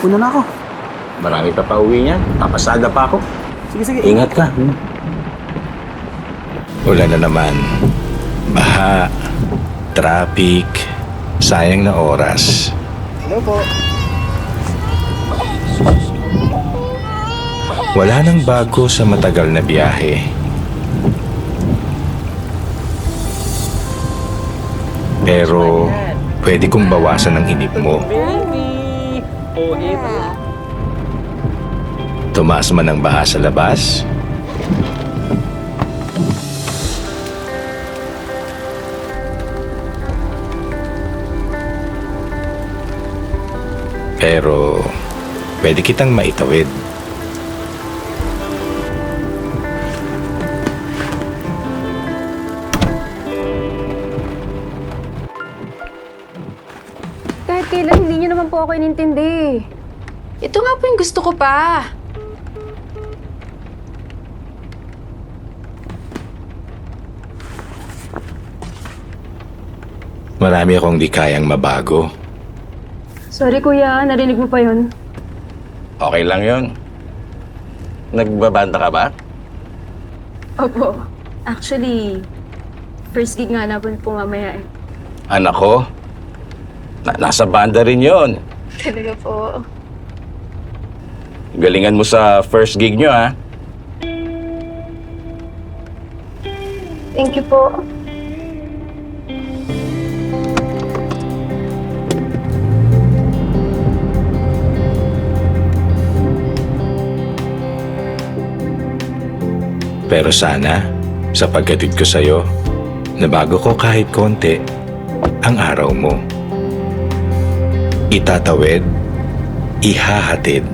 Una na ako. Marami pa pauwi niyan. Papasada pa ako. Sige, sige. Ingat ka. Wala na naman. Baha, traffic, sayang na oras. Hello po. Wala nang bago sa matagal na biyahe. Pero pwede kong bawasan ang inip mo. Tumaas man ang baha sa labas, pero pwede kitang maitawid. Kahit kailan, hindi niyo naman po ako inintindi. Ito nga po yung gusto ko pa. Marami akong di kayang mabago. Sorry kuya, narinig mo pa yun. Okay lang yon. Nagbabanta ka ba? Opo. Actually, first gig nga na po mamaya eh. Anak ko, nasa banda rin yon. Talaga po. Galingan mo sa first gig nyo, ha? Thank you po. Pero sana, sa pagkatid ko sa'yo, nabago ko kahit konti ang araw mo. Itatawid, ihahatid,